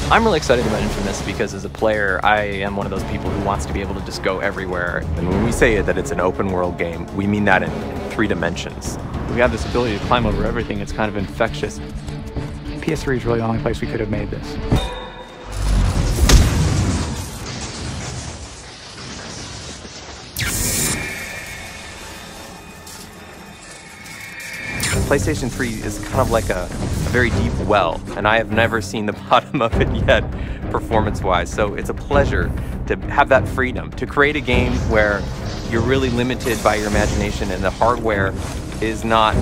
I'm really excited about inFAMOUS because as a player, I am one of those people who wants to be able to just go everywhere. And when we say that it's an open world game, we mean that in 3 dimensions. We have this ability to climb over everything. It's kind of infectious. PS3 is really the only place we could have made this. PlayStation 3 is kind of like a very deep well, and I have never seen the bottom of it yet, performance-wise. So it's a pleasure to have that freedom, to create a game where you're really limited by your imagination and the hardware is not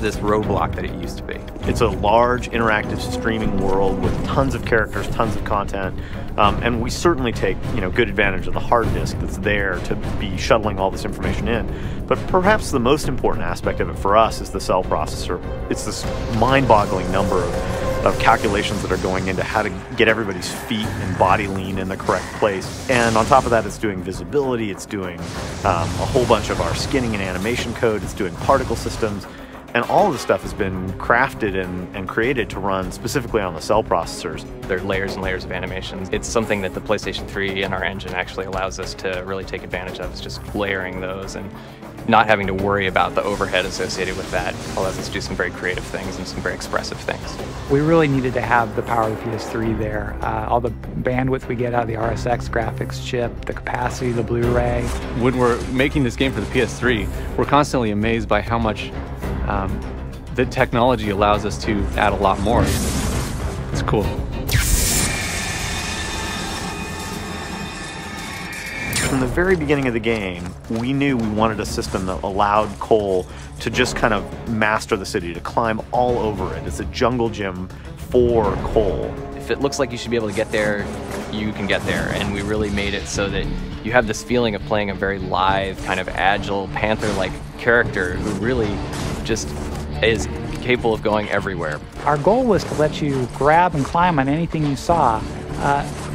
this roadblock that it used to be. It's a large, interactive streaming world with tons of characters, tons of content, and we certainly take good advantage of the hard disk that's there to be shuttling all this information in. But perhaps the most important aspect of it for us is the cell processor. It's this mind-boggling number of calculations that are going into how to get everybody's feet and body lean in the correct place. And on top of that, it's doing visibility, it's doing a whole bunch of our skinning and animation code, it's doing particle systems. And all of this stuff has been crafted and created to run specifically on the cell processors. There are layers and layers of animations. It's something that the PlayStation 3 and our engine actually allows us to really take advantage of. It's just layering those and not having to worry about the overhead associated with that. Allows us to do some very creative things and some very expressive things. We really needed to have the power of the PS3 there. All the bandwidth we get out of the RSX graphics chip, the capacity of the Blu-ray. When we're making this game for the PS3, we're constantly amazed by how much the technology allows us to add a lot more. It's cool. From the very beginning of the game, we knew we wanted a system that allowed Cole to just kind of master the city, to climb all over it. It's a jungle gym for Cole. If it looks like you should be able to get there, you can get there. And we really made it so that you have this feeling of playing a very live, kind of agile, panther-like character who really just is capable of going everywhere. Our goal was to let you grab and climb on anything you saw,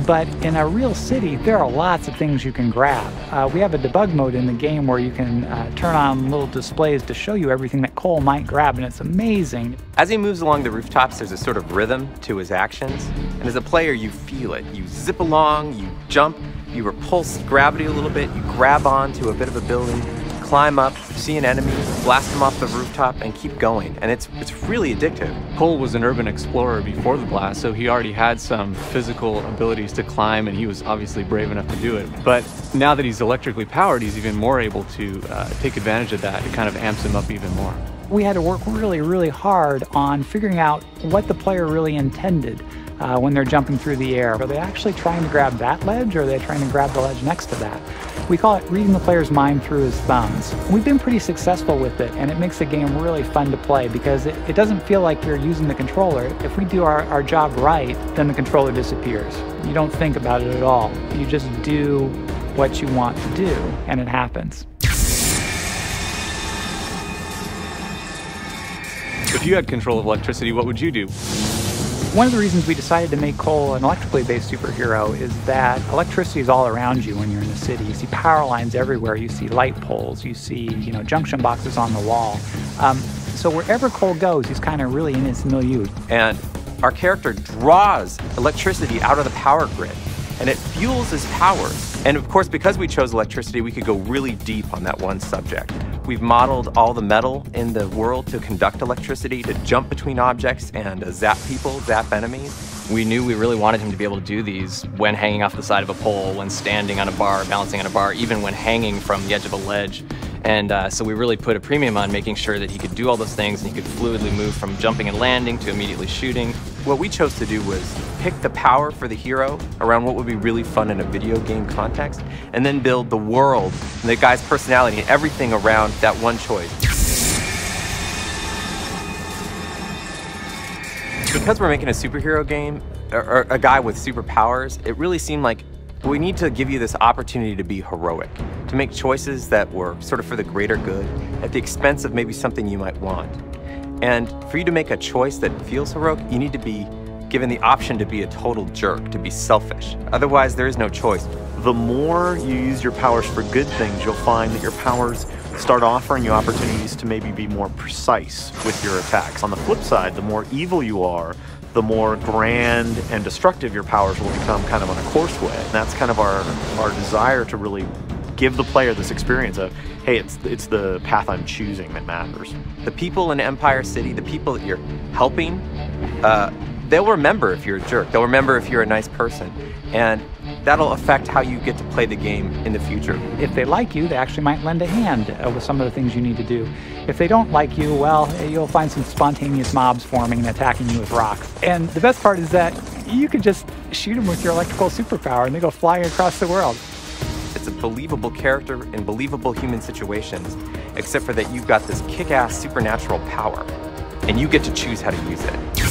but in a real city, there are lots of things you can grab. We have a debug mode in the game where you can turn on little displays to show you everything that Cole might grab, and it's amazing. As he moves along the rooftops, there's a sort of rhythm to his actions, and as a player, you feel it. You zip along, you jump, you repulse gravity a little bit, you grab onto a bit of a building, climb up, see an enemy, blast them off the rooftop, and keep going. And it's really addictive. Cole was an urban explorer before the blast, so he already had some physical abilities to climb, and he was obviously brave enough to do it. But now that he's electrically powered, he's even more able to take advantage of that. It kind of amps him up even more. We had to work really, really hard on figuring out what the player really intended when they're jumping through the air. Are they actually trying to grab that ledge, or are they trying to grab the ledge next to that? We call it reading the player's mind through his thumbs. We've been pretty successful with it, and it makes the game really fun to play because it doesn't feel like you're using the controller. If we do our job right, then the controller disappears. You don't think about it at all. You just do what you want to do, and it happens. If you had control of electricity, what would you do? One of the reasons we decided to make Cole an electrically based superhero is that electricity is all around you when you're in the city. You see power lines everywhere. You see light poles. You see, junction boxes on the wall. So wherever Cole goes, he's kind of really in his milieu. And our character draws electricity out of the power grid, and it fuels his powers. And of course, because we chose electricity, we could go really deep on that one subject. We've modeled all the metal in the world to conduct electricity, to jump between objects and zap people, zap enemies. We knew we really wanted him to be able to do these when hanging off the side of a pole, when standing on a bar, balancing on a bar, even when hanging from the edge of a ledge. And so we really put a premium on making sure that he could do all those things and he could fluidly move from jumping and landing to immediately shooting. What we chose to do was pick the power for the hero around what would be really fun in a video game context, and then build the world and the guy's personality and everything around that one choice. Because we're making a superhero game, or a guy with superpowers, it really seemed like we need to give you this opportunity to be heroic, to make choices that were sort of for the greater good, at the expense of maybe something you might want. And for you to make a choice that feels heroic, you need to be given the option to be a total jerk, to be selfish. Otherwise, there is no choice. The more you use your powers for good things, you'll find that your powers start offering you opportunities to maybe be more precise with your attacks. On the flip side, the more evil you are, the more grand and destructive your powers will become kind of on a course way. And that's kind of our desire to really give the player this experience of, hey, it's the path I'm choosing that matters. The people in Empire City, the people that you're helping, they'll remember if you're a jerk. They'll remember if you're a nice person. And that'll affect how you get to play the game in the future. If they like you, they actually might lend a hand with some of the things you need to do. If they don't like you, well, you'll find some spontaneous mobs forming and attacking you with rocks. And the best part is that you could just shoot them with your electrical superpower and they go flying across the world. It's a believable character in believable human situations, except for that you've got this kick-ass supernatural power, and you get to choose how to use it.